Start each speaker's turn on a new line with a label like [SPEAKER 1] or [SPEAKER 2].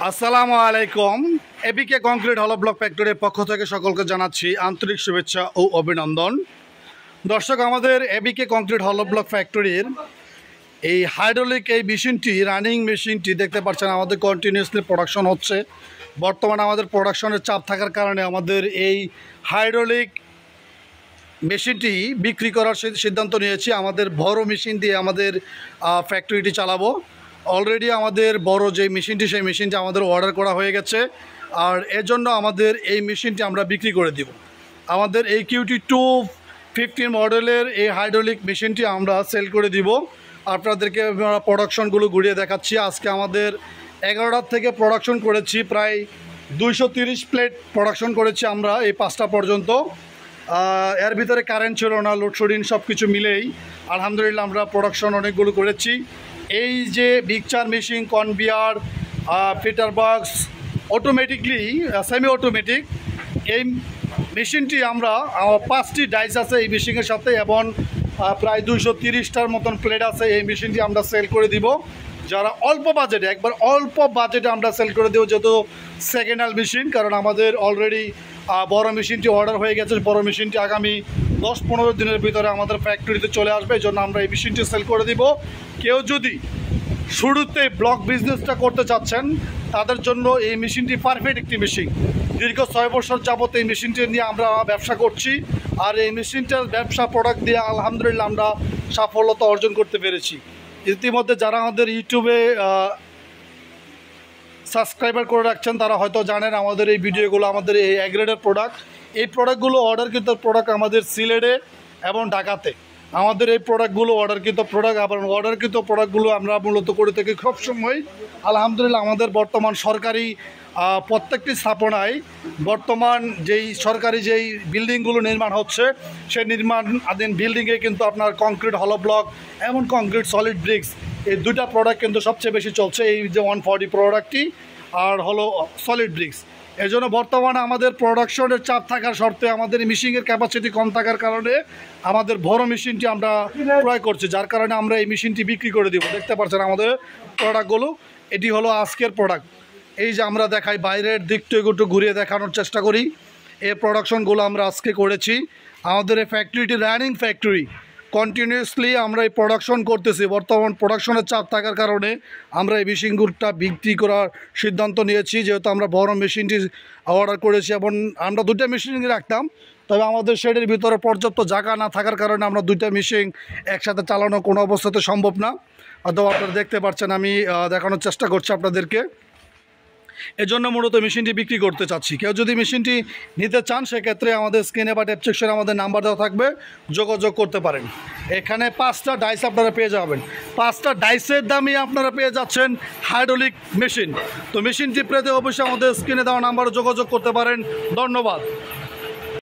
[SPEAKER 1] আসসালামু আলাইকুম। এবিকে কংক্রিট হলো ব্লক ফ্যাক্টরির পক্ষ থেকে সকলকে জানাচ্ছি আন্তরিক শুভেচ্ছা ও অভিনন্দন। দর্শক, আমাদের এবিকে কংক্রিট হলো ব্লক ফ্যাক্টরির এই হাইড্রোলিক এই মেশিনটি, রানিং মেশিনটি দেখতে পাচ্ছেন আমাদের কন্টিনিউয়াসলি প্রোডাকশন হচ্ছে। বর্তমানে আমাদের প্রোডাকশনের চাপ থাকার কারণে আমাদের এই হাইড্রোলিক মেশিনটি বিক্রি করার সিদ্ধান্ত নিয়েছি। আমাদের বড় মেশিন দিয়ে আমাদের ফ্যাক্টরিটি চালাবো। অলরেডি আমাদের বড় যে মেশিনটি, সেই মেশিনটি আমাদের অর্ডার করা হয়ে গেছে, আর এর জন্য আমাদের এই মেশিনটি আমরা বিক্রি করে দিব। আমাদের এই QT215 মডেলের এই হাইড্রোলিক মেশিনটি আমরা সেল করে দিব। আপনাদেরকে প্রোডাকশনগুলো ঘুরিয়ে দেখাচ্ছি। আজকে আমাদের 11টার থেকে প্রোডাকশন করেছি, প্রায় 230 প্লেট প্রোডাকশন করেছি আমরা এই 5টা পর্যন্ত। এর ভিতরে কারেন্ট ছিল না, লোডশেডিং সব কিছু মিলেই আলহামদুলিল্লাহ আমরা প্রোডাকশন অনেকগুলো করেছি। এই যে mixture machine, conveyor, fitter box, automatically semi automatic, এই মেশিনটি আমরা 5টি ডাইস আছে এই মেশিনের সাথে, এবং প্রায় 230টার মতন প্লেট আছে। এই মেশিনটি আমরা সেল করে দিব যারা অল্প বাজেটে, একবার অল্প বাজেটে আমরা সেল করে দেবো, যেহেতু সেকেন্ড হ্যান্ড মেশিন। কারণ আমাদের অলরেডি বড় মেশিনটি অর্ডার হয়ে গেছে। বড় মেশিনটি আগামী 10-15 দিনের ভিতরে আমাদের ফ্যাক্টরিতে চলে আসবে, এই জন্য আমরা এই মেশিনটি সেল করে দিব। কেউ যদি শুরুতে ব্লক বিজনেসটা করতে চাচ্ছেন, তাদের জন্য এই মেশিনটি পারফেক্ট একটি মেশিন। দীর্ঘ 6 বছর যাবত এই মেশিনটি নিয়ে আমরা ব্যবসা করছি, আর এই মেশিনটার ব্যবসা প্রোডাক্ট দিয়ে আলহামদুলিল্লাহ আমরা সাফল্যতা অর্জন করতে পেরেছি। ইতিমধ্যে যারা আমাদের ইউটিউবে সাবস্ক্রাইবার করে রাখছেন, তারা হয়তো জানেন আমাদের এই ভিডিওগুলো, আমাদের এই অ্যাগ্রেডের প্রোডাক্ট, এই প্রোডাক্টগুলো অর্ডারকৃত প্রোডাক্ট আমাদের সিলেটে এবং ঢাকাতে। আমাদের এই প্রোডাক্টগুলো অর্ডারকৃত প্রোডাক্ট, আবার অর্ডারকৃত প্রোডাক্টগুলো আমরা মূলত করে থাকি সবসময়। আলহামদুলিল্লাহ আমাদের বর্তমান সরকারি প্রত্যেকটি স্থাপনায় বর্তমান যেই সরকারি যেই বিল্ডিংগুলো নির্মাণ হচ্ছে, সেই নির্মাণাধীন বিল্ডিংয়ে কিন্তু আপনার কংক্রিট হলো ব্লক এবং কংক্রিট সলিড ব্রিক্স, এই দুটা প্রোডাক্ট কিন্তু সবচেয়ে বেশি চলছে। এই যে 140 প্রোডাক্টটি আর হলো সলিড ব্রিক্স। এই জন্য বর্তমানে আমাদের প্রোডাকশনের চাপ থাকার সত্ত্বে আমাদের মেশিনের ক্যাপাসিটি কম থাকার কারণে আমাদের বড় মেশিনটি আমরা ক্রয় করছি, যার কারণে আমরা এই মেশিনটি বিক্রি করে দিব। দেখতে পাচ্ছেন আমাদের প্রোডাক্টগুলো, এটি হলো আজকের প্রোডাক্ট। এই যে আমরা দেখাই, বাইরের দিকটা একটু ঘুরিয়ে দেখানোর চেষ্টা করি। এই প্রোডাকশনগুলো আমরা আজকে করেছি। আমাদের এই ফ্যাক্টরিটি রানিং ফ্যাক্টরি, কন্টিনিউয়াসলি আমরা এই প্রোডাকশন করতেছি। বর্তমান প্রোডাকশনের চাপ থাকার কারণে আমরা এই মেশিনগুলোটা বিক্রি করার সিদ্ধান্ত নিয়েছি, যেহেতু আমরা বড় মেশিনটি অর্ডার করেছি এবং আমরা 2টা মেশিন রাখতাম, তবে আমাদের শেডের ভিতরে পর্যাপ্ত জায়গা না থাকার কারণে আমরা 2টা মেশিন একসাথে চালানো কোনো অবস্থাতে সম্ভব না। অথবা আপনারা দেখতে পাচ্ছেন, আমি দেখানোর চেষ্টা করছি আপনাদেরকে। এজন্য মূলত মেশিনটি বিক্রি করতে চাচ্ছি। কেউ যদি মেশিনটি নিতে চান, সেক্ষেত্রে আমাদের স্ক্রিনে বা ডেসক্রিপশনে আমাদের নাম্বার দেওয়া থাকবে, যোগাযোগ করতে পারেন। এখানে 5টা ডাইস আপনারা পেয়ে যাবেন। 5টা ডাইসের দামই আপনারা পেয়ে যাচ্ছেন হাইড্রোলিক মেশিন। তো মেশিনটি পেতে অবশ্যই আমাদের স্ক্রিনে দেওয়া নাম্বারে যোগাযোগ করতে পারেন। ধন্যবাদ।